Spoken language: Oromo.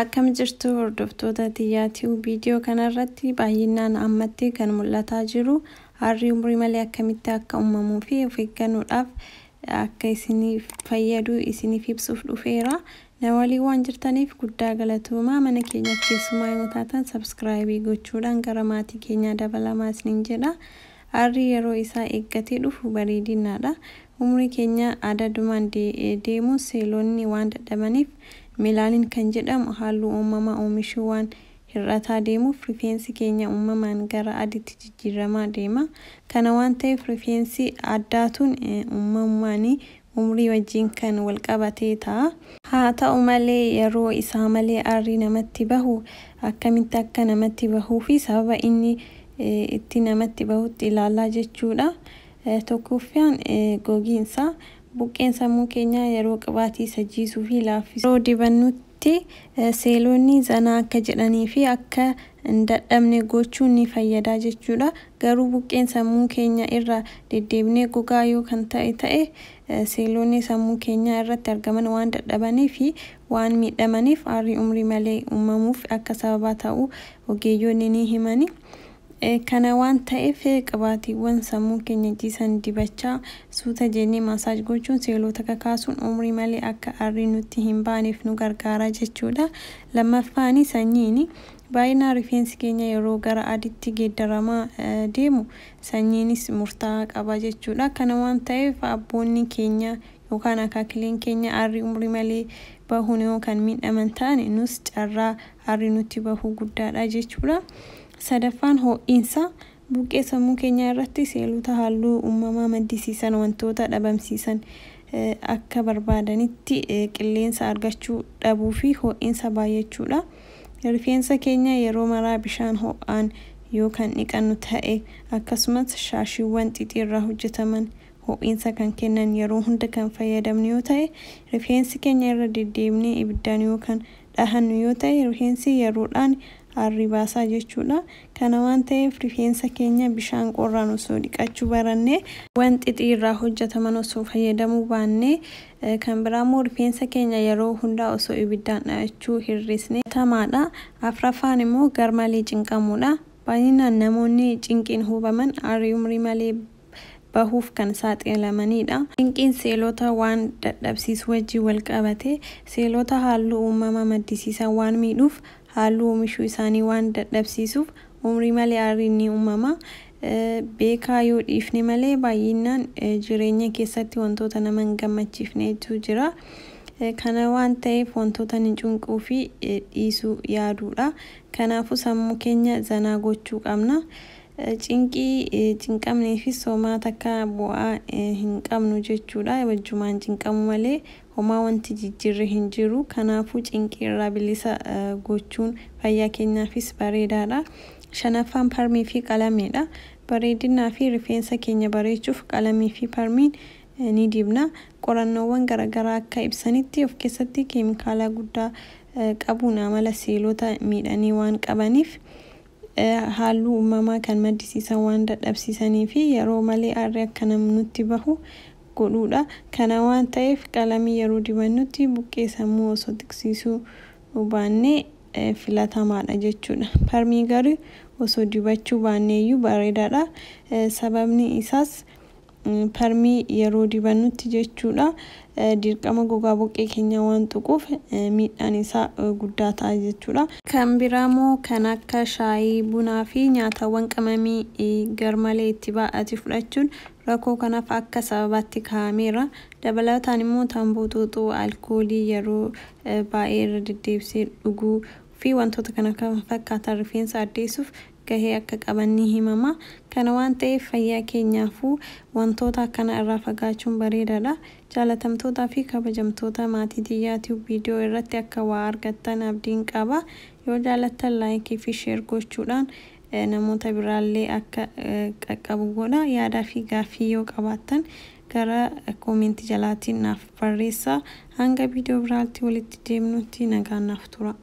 Akkam jirtu hordoftoota tiyyaatii viidiyoo kanarratti baay'inaan ammatti kan mul'ataa jiru harri umrii malee akkamitti akka uumamuu fi of eeggannoodhaaf akka isiniif fayyadu isiniif ibsuuf dhufeera. Na waliin waan jirtaniif guddaa galatoomaa. Mana keenya keessumaa yoo taatan subscribe gochuudhaan gara maatii keenyaa dabalamaa isiniin jedha. Harri yeroo isaa eeggatee dhufu bareedinaadha. Umrii keenya adadumaan deemu seelonni waan dadhabaniif Melaanin kan jedhamu halluu uumamaa oomishuu waan hir'ataa deemuuf rifeensi keenya uumamaan gara adiitti jijjiiramaa deema. Kana waan ta'eef rifeensi addaatuun uumamaan umrii wajjin kan wal qabatee ta'a. Haa ta'u malee yeroo isaa malee harri namatti bahu akkamitti akka namatti bahuu fi sababa inni itti namatti bahutti ilaalaa jechuudha. Tokkoffaan gogiinsa buqqeen sammuu keenya yeroo qabaatii sajjiisuu fi laaffisuu yeroo dibannutti seelonni zanaa akka jedhanii fi akka hin dadhabne gochuun ni fayyada jechuudha. Garuu buqqeen sammuu keenya irra deddeebinee gogaa yoo kan ta'e seelonni sammuu keenya irratti argaman waan dadhabanii fi waan miidhamaniif harri umrii malee uumamuuf akka sababa ta'u ogeeyyoonni ni himani. Kana waan ta'eef qabaatiiwwan sammuu keenya jiisan dibachaa suuta jennee maasaaj gochuun seelota kakaasuun umrii malee akka harri nutti hin baaneef nu gargaara jechuudha. Lammaffaan sanyiin baay'inaan rifeensi keenya yeroo gara adiitti geeddaramaa deemu sanyiinis murtaa'aa qaba jechuudha. Kana waan ta'eef abboonni keenya yookaan akaakileen keenya harri umrii malee bahuun yookaan miidhaman ta'an nus carraa harri nutti bahuu guddaadha jechuudha. Sadaffaan ho'iinsa buqqee sammuu keenya irratti seelota halluu uumamaa maddisiisan wantoota dhabamsiisan akka barbaadanitti qilleensa argachuu dhabuu fi ho'iinsa baay'achuudha. Rifeensa keenya yeroo maraa bishaan ho'aan yoo kan dhiqannu ta'e akkasumas shaashiiwwan xixiqqaa hojjetaman ho'iinsa kan kennan yeroo hunda kan fayyadamnu yoo ta'e rifeensi keenya irra deddeebinee ibiddaan yoo kan dhahannu yoo ta'e rifeensi yeroodhaan harri baasaa jechuudha. Kana waan ta'eef rifeensa keenya bishaan qorraan osoo dhiqachuu barannee wanti xixiqqaa hojjetaman osoo fayyadamuu baannee kan biraammoo rifeensa keenya yeroo hundaa osoo ibiddaan dhahachuu hir'isne tamaadha. Afraffaan immoo garmalee cinqamuudha. Baay'inaan namoonni cinqiin hubaman harri umrii malee bahuuf kan saaxilamanidha. Cinqiin seelota waan dadhabsiisu wajjin wal qabate seelota halluu uumamaa maddisiisan waan miidhuuf halluu oomishuu isaanii waan dadhabsiisuuf umrii malee harri ni uumama. Beekaa yoo dhiifne malee baay'inaan jireenya keessatti wantoota nama hin gammachiifnetu jira. Kana waan ta'eef wantoota ni cunquu fi dhiisuu yaaduudha. Kanaafuu sammuu keenya zanaa gochuu qabna. Cinqamnee fi somaata akka bu'aa hin qabnu jechuudha. Wajjumaan cinqamu malee homaa wanti jijjiirre hin jiru. Kanaafuu cinqii irraa bilisa gochuun fayyaa keenyaafis bareedaadha. Shanaffaan parmii fi qalameedha. Bareedinaa fi rifeensa keenya bareechuuf qalamii fi parmiin ni dibna. Qorannoowwan garaagaraa akka ibsanitti of keessatti keemikaala guddaa qabuun amala seelota miidhanii waan qabaniif halluu uumamaa kan maddisiisan waan dadhabsiisanii fi yeroo malee harri akka nutti bahu godhuudha. Kana waan ta'eef qalamii yeroo dibannutti buqqee sammuu osoo tiksisuu baannee filatamaadha jechuudha. Parmii garuu osoo dibachuu baanneeyyuu bareedaadha. Sababni isaas parmii yeroo dibannutti jechuudha dirqama gogaa buqqee keenya waan tuquuf miidhaan isaa guddaa ta'a jechuudha. Kan biraamoo kan akka shaayii, bunaa fi nyaatawwan qamamii garmalee itti baay'ate fudhachuun rakkoo kanaaf akka sababaatti kaa'ameera. Dabalataan immoo tamboo xuuxuu alkoolii yeroo baay'ee irra deddeebisee dhuguu fi wantoota kana kan fakkaatan rifeensa addeessuuf gahee akka qaban ni himama. Kana waan ta'eef fayyaa keenyaafuu wantoota akkana irraa fagaachuun bareedaadha. Jaalatamtootaa fi kabajamtoota maatii tiyyaatii viidiyoo irratti akka waa argattan abdiin qaba. Yoo jaalattan laayikii fi sheer gochuudhaan namoota biraallee akka qaqqabu godha. Yaadaa fi gaaffii yoo qabaattan gara koomentii jalaatiin naaf barreessaa. Hanga viidiyoo biraatti walitti deemnutti nagaan naaf tura.